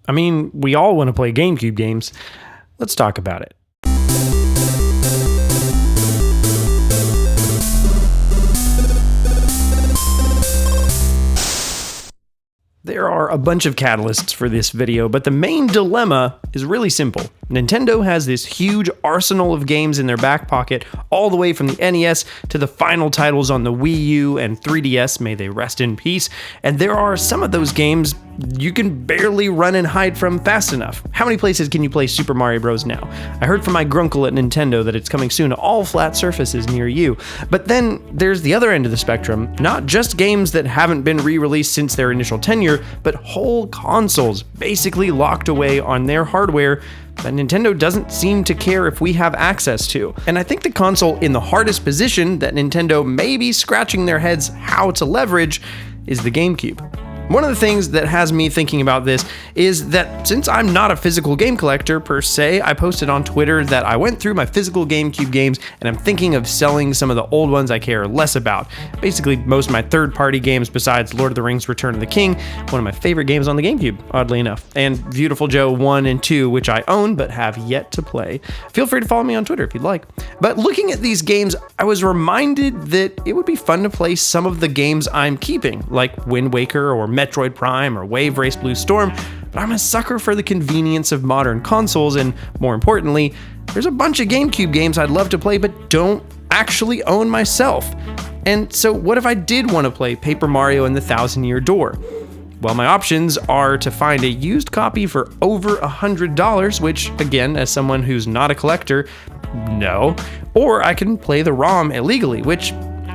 I mean, we all want to play GameCube games. Let's talk about it. There are a bunch of catalysts for this video, but the main dilemma is really simple. Nintendo has this huge arsenal of games in their back pocket, all the way from the NES to the final titles on the Wii U and 3DS, may they rest in peace, and there are some of those games you can barely run and hide from fast enough. How many places can you play Super Mario Bros. Now? I heard from my grunkle at Nintendo that it's coming soon to all flat surfaces near you. But then there's the other end of the spectrum, not just games that haven't been re-released since their initial tenure, but whole consoles basically locked away on their hardware that Nintendo doesn't seem to care if we have access to. And I think the console in the hardest position that Nintendo may be scratching their heads how to leverage is the GameCube. One of the things that has me thinking about this is that since I'm not a physical game collector per se, I posted on Twitter that I went through my physical GameCube games and I'm thinking of selling some of the old ones I care less about. Basically, most of my third-party games besides Lord of the Rings: Return of the King, one of my favorite games on the GameCube, oddly enough, and Beautiful Joe 1 and 2, which I own but have yet to play. Feel free to follow me on Twitter if you'd like. But looking at these games, I was reminded that it would be fun to play some of the games I'm keeping, like Wind Waker or Metroid Prime or Wave Race Blue Storm, but I'm a sucker for the convenience of modern consoles, and more importantly, there's a bunch of GameCube games I'd love to play but don't actually own myself. And so what if I did want to play Paper Mario and the Thousand Year Door? Well, my options are to find a used copy for over $100, which, again, as someone who's not a collector, no, or I can play the ROM illegally, which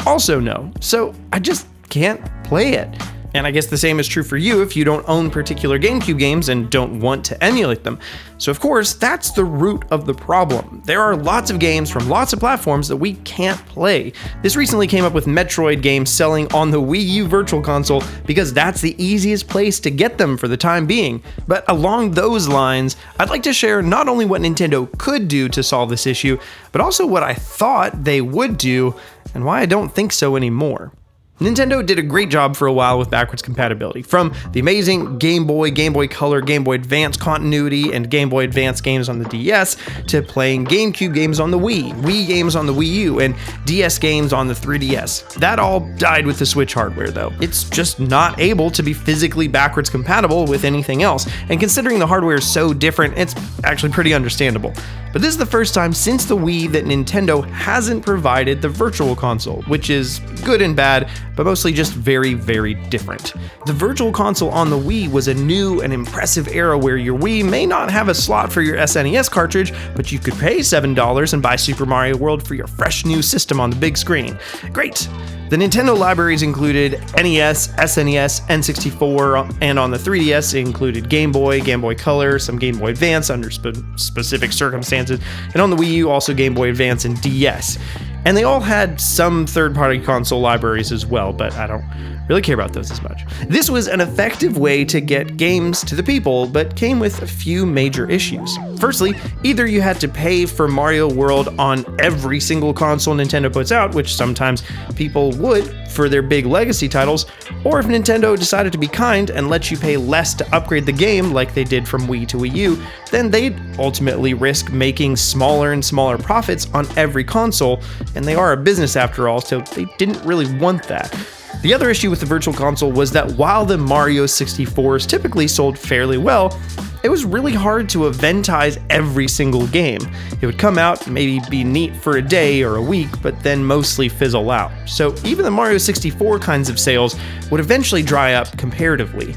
also no. So I just can't play it. And I guess the same is true for you if you don't own particular GameCube games and don't want to emulate them. So of course, that's the root of the problem. There are lots of games from lots of platforms that we can't play. This recently came up with Metroid games selling on the Wii U Virtual Console because that's the easiest place to get them for the time being. But along those lines, I'd like to share not only what Nintendo could do to solve this issue, but also what I thought they would do and why I don't think so anymore. Nintendo did a great job for a while with backwards compatibility, from the amazing Game Boy, Game Boy Color, Game Boy Advance continuity, and Game Boy Advance games on the DS, to playing GameCube games on the Wii, Wii games on the Wii U, and DS games on the 3DS. That all died with the Switch hardware though. It's just not able to be physically backwards compatible with anything else, and considering the hardware is so different, it's actually pretty understandable. But this is the first time since the Wii that Nintendo hasn't provided the Virtual Console, which is good and bad, but mostly just very, very different. The Virtual Console on the Wii was a new and impressive era where your Wii may not have a slot for your SNES cartridge, but you could pay $7 and buy Super Mario World for your fresh new system on the big screen. Great! The Nintendo libraries included NES, SNES, N64, and on the 3DS included Game Boy, Game Boy Color, some Game Boy Advance under specific circumstances, and on the Wii U also Game Boy Advance and DS. And they all had some third-party console libraries as well, but I don't really care about those as much. This was an effective way to get games to the people, but came with a few major issues. Firstly, either you had to pay for Mario World on every single console Nintendo puts out, which sometimes people would for their big legacy titles, or if Nintendo decided to be kind and let you pay less to upgrade the game like they did from Wii to Wii U, then they'd ultimately risk making smaller and smaller profits on every console, and they are a business after all, so they didn't really want that. The other issue with the Virtual Console was that while the Mario 64s typically sold fairly well, it was really hard to eventize every single game. It would come out, maybe be neat for a day or a week, but then mostly fizzle out. So even the Mario 64 kinds of sales would eventually dry up comparatively.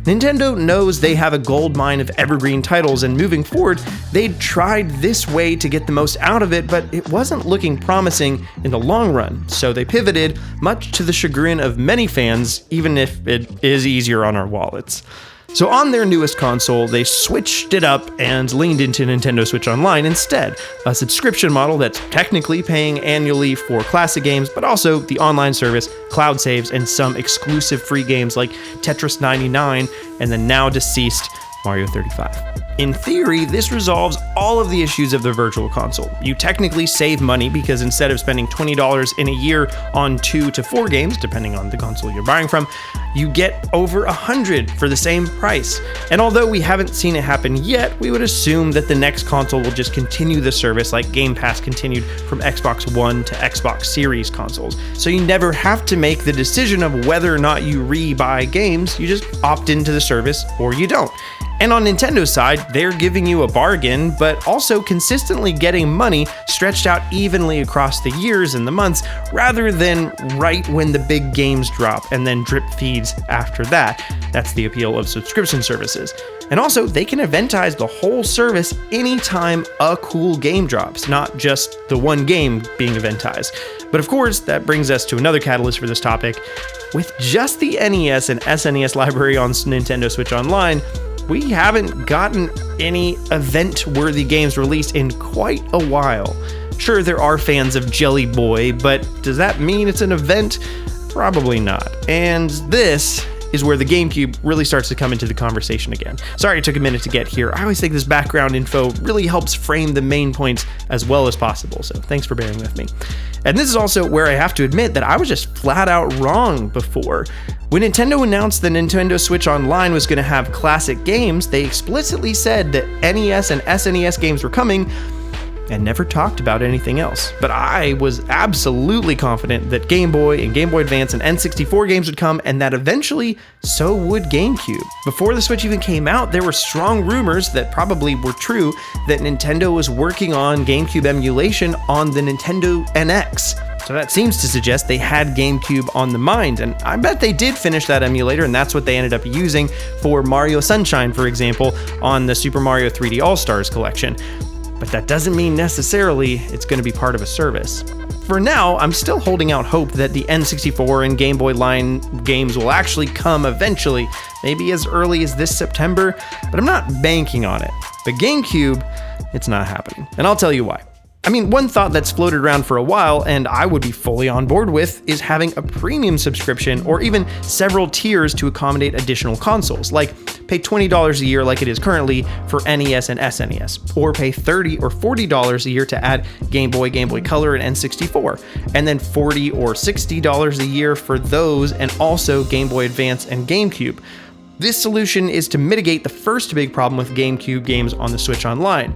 Nintendo knows they have a gold mine of evergreen titles, and moving forward, they'd tried this way to get the most out of it, but it wasn't looking promising in the long run, so they pivoted, much to the chagrin of many fans, even if it is easier on our wallets. So on their newest console, they switched it up and leaned into Nintendo Switch Online instead, a subscription model that's technically paying annually for classic games, but also the online service, cloud saves, and some exclusive free games like Tetris 99 and the now deceased Mario 35. In theory, this resolves all of the issues of the Virtual Console. You technically save money because instead of spending $20 in a year on 2 to 4 games, depending on the console you're buying from, you get over 100 for the same price. And although we haven't seen it happen yet, we would assume that the next console will just continue the service like Game Pass continued from Xbox One to Xbox Series consoles. So you never have to make the decision of whether or not you re-buy games, you just opt into the service or you don't. And on Nintendo's side, they're giving you a bargain, but also consistently getting money stretched out evenly across the years and the months, rather than right when the big games drop and then drip feeds after that. That's the appeal of subscription services. And also, they can eventize the whole service anytime a cool game drops, not just the one game being eventized. But of course, that brings us to another catalyst for this topic. With just the NES and SNES library on Nintendo Switch Online, we haven't gotten any event-worthy games released in quite a while. Sure, there are fans of Jelly Boy, but does that mean it's an event? Probably not. And this is where the GameCube really starts to come into the conversation again. Sorry it took a minute to get here. I always think this background info really helps frame the main points as well as possible, so thanks for bearing with me. And this is also where I have to admit that I was just flat out wrong before. When Nintendo announced the Nintendo Switch Online was going to have classic games, they explicitly said that NES and SNES games were coming, and never talked about anything else. But I was absolutely confident that Game Boy and Game Boy Advance and N64 games would come, and that eventually so would GameCube. Before the Switch even came out, there were strong rumors that probably were true that Nintendo was working on GameCube emulation on the Nintendo NX. So that seems to suggest they had GameCube on the mind, and I bet they did finish that emulator, and that's what they ended up using for Mario Sunshine, for example, on the Super Mario 3D All-Stars collection. But that doesn't mean necessarily it's going to be part of a service. For now, I'm still holding out hope that the N64 and Game Boy line games will actually come eventually, maybe as early as this September, but I'm not banking on it. But GameCube, it's not happening, and I'll tell you why. I mean, one thought that's floated around for a while, and I would be fully on board with, is having a premium subscription or even several tiers to accommodate additional consoles, like pay $20 a year like it is currently for NES and SNES, or pay $30 or $40 a year to add Game Boy, Game Boy Color, and N64, and then $40 or $60 a year for those and also Game Boy Advance and GameCube. This solution is to mitigate the first big problem with GameCube games on the Switch Online.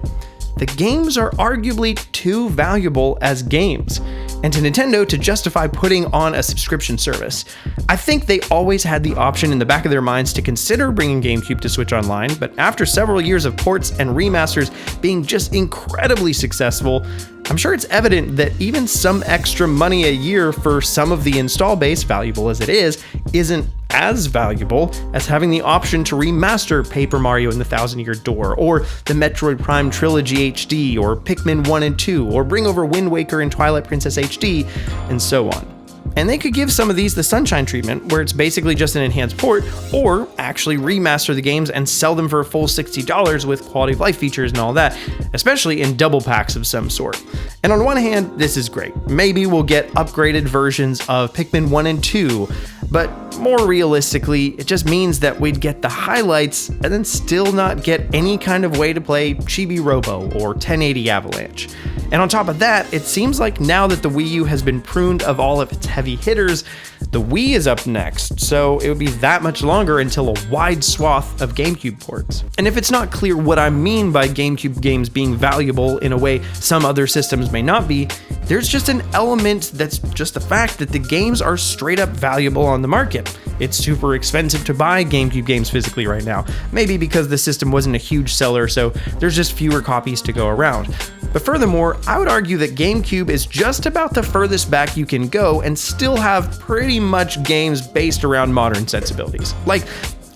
The games are arguably too valuable as games, and to Nintendo to justify putting on a subscription service. I think they always had the option in the back of their minds to consider bringing GameCube to Switch Online, but after several years of ports and remasters being just incredibly successful, I'm sure it's evident that even some extra money a year for some of the install base, valuable as it is, isn't as valuable as having the option to remaster Paper Mario and the Thousand Year Door, or the Metroid Prime Trilogy HD, or Pikmin 1 and 2, or bring over Wind Waker and Twilight Princess HD, and so on. And they could give some of these the Sunshine treatment, where it's basically just an enhanced port, or actually remaster the games and sell them for a full $60 with quality of life features and all that, especially in double packs of some sort. And on one hand, this is great. Maybe we'll get upgraded versions of Pikmin 1 and 2, but more realistically, it just means that we'd get the highlights and then still not get any kind of way to play Chibi Robo or 1080 Avalanche. And on top of that, it seems like now that the Wii U has been pruned of all of its heavy hitters, the Wii is up next, so it would be that much longer until a wide swath of GameCube ports. And if it's not clear what I mean by GameCube games being valuable in a way some other systems may not be, there's just an element that's just the fact that the games are straight up valuable on the market. It's super expensive to buy GameCube games physically right now, maybe because the system wasn't a huge seller, so there's just fewer copies to go around. But furthermore, I would argue that GameCube is just about the furthest back you can go and still have pretty much games based around modern sensibilities. Like,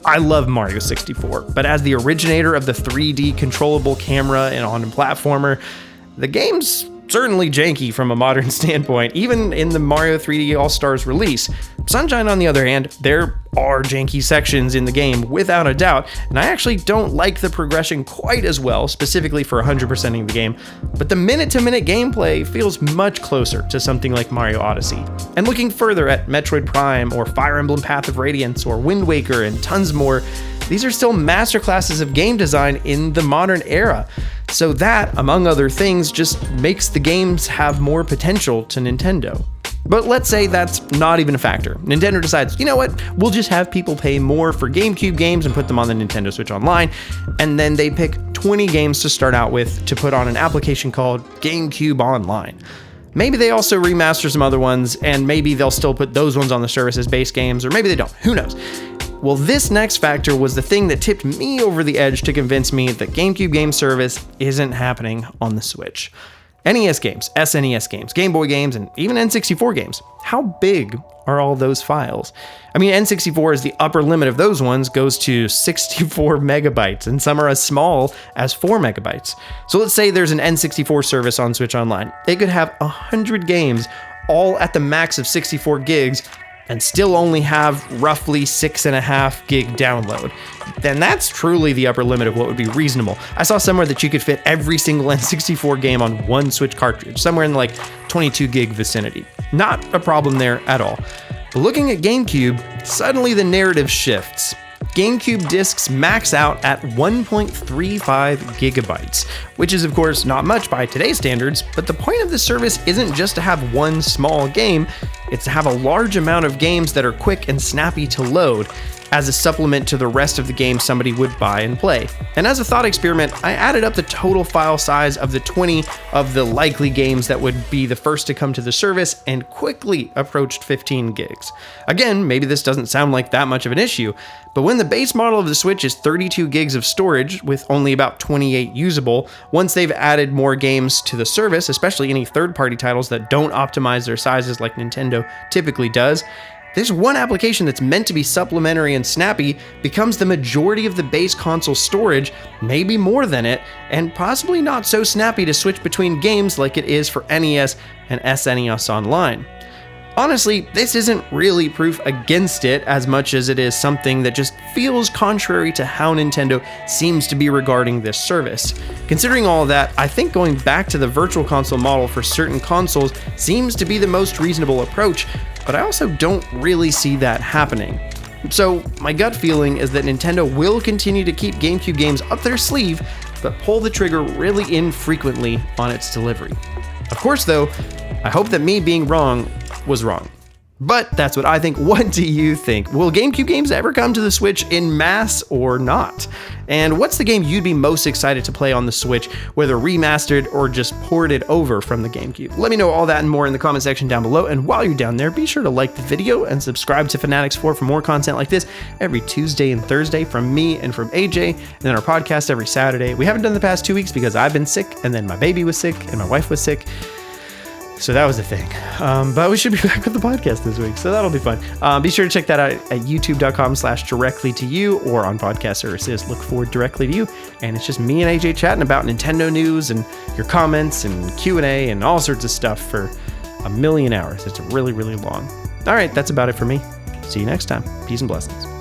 I love Mario 64, but as the originator of the 3D controllable camera and on a platformer, the game's certainly janky from a modern standpoint, even in the Mario 3D All-Stars release. Sunshine, on the other hand, there are janky sections in the game, without a doubt, and I actually don't like the progression quite as well, specifically for 100%ing the game, but the minute-to-minute gameplay feels much closer to something like Mario Odyssey. And looking further at Metroid Prime, or Fire Emblem Path of Radiance, or Wind Waker, and tons more, these are still masterclasses of game design in the modern era. So that, among other things, just makes the games have more potential to Nintendo. But let's say that's not even a factor. Nintendo decides, you know what, we'll just have people pay more for GameCube games and put them on the Nintendo Switch Online, and then they pick 20 games to start out with to put on an application called GameCube Online. Maybe they also remaster some other ones, and maybe they'll still put those ones on the service as base games, or maybe they don't, who knows. Well, this next factor was the thing that tipped me over the edge to convince me that GameCube Game Service isn't happening on the Switch. NES games, SNES games, Game Boy games, and even N64 games. How big are all those files? I mean, N64 is the upper limit of those ones, goes to 64 megabytes, and some are as small as 4 megabytes. So let's say there's an N64 service on Switch Online. It could have 100 games, all at the max of 64 gigs, and still only have roughly 6.5 gig download. Then that's truly the upper limit of what would be reasonable. I saw somewhere that you could fit every single N64 game on one Switch cartridge, somewhere in like 22 gig vicinity. Not a problem there at all. But looking at GameCube, suddenly the narrative shifts. GameCube discs max out at 1.35 gigabytes, which is of course not much by today's standards, but the point of the service isn't just to have one small game, it's to have a large amount of games that are quick and snappy to load, as a supplement to the rest of the games somebody would buy and play. And as a thought experiment, I added up the total file size of the 20 of the likely games that would be the first to come to the service and quickly approached 15 gigs. Again, maybe this doesn't sound like that much of an issue, but when the base model of the Switch is 32 gigs of storage with only about 28 usable, once they've added more games to the service, especially any third-party titles that don't optimize their sizes like Nintendo typically does, this one application that's meant to be supplementary and snappy becomes the majority of the base console storage, maybe more than it, and possibly not so snappy to switch between games like it is for NES and SNES Online. Honestly, this isn't really proof against it as much as it is something that just feels contrary to how Nintendo seems to be regarding this service. Considering all of that, I think going back to the virtual console model for certain consoles seems to be the most reasonable approach, but I also don't really see that happening. So my gut feeling is that Nintendo will continue to keep GameCube games up their sleeve, but pull the trigger really infrequently on its delivery. Of course though, I hope that me being wrong was wrong. But that's what I think. What do you think? Will GameCube games ever come to the Switch in mass or not? And what's the game you'd be most excited to play on the Switch, whether remastered or just ported over from the GameCube? Let me know all that and more in the comment section down below. And while you're down there, be sure to like the video and subscribe to fanatixfour for more content like this every Tuesday and Thursday from me and from AJ, and then our podcast every Saturday. We haven't done the past 2 weeks because I've been sick, and then my baby was sick, and my wife was sick. So that was the thing. But we should be back with the podcast this week, so that'll be fun. Be sure to check that out at youtube.com/directly to you or on podcast services. Look for Directly to You. And it's just me and AJ chatting about Nintendo news and your comments and Q&A and all sorts of stuff for a million hours. It's really, really long. All right, that's about it for me. See you next time. Peace and blessings.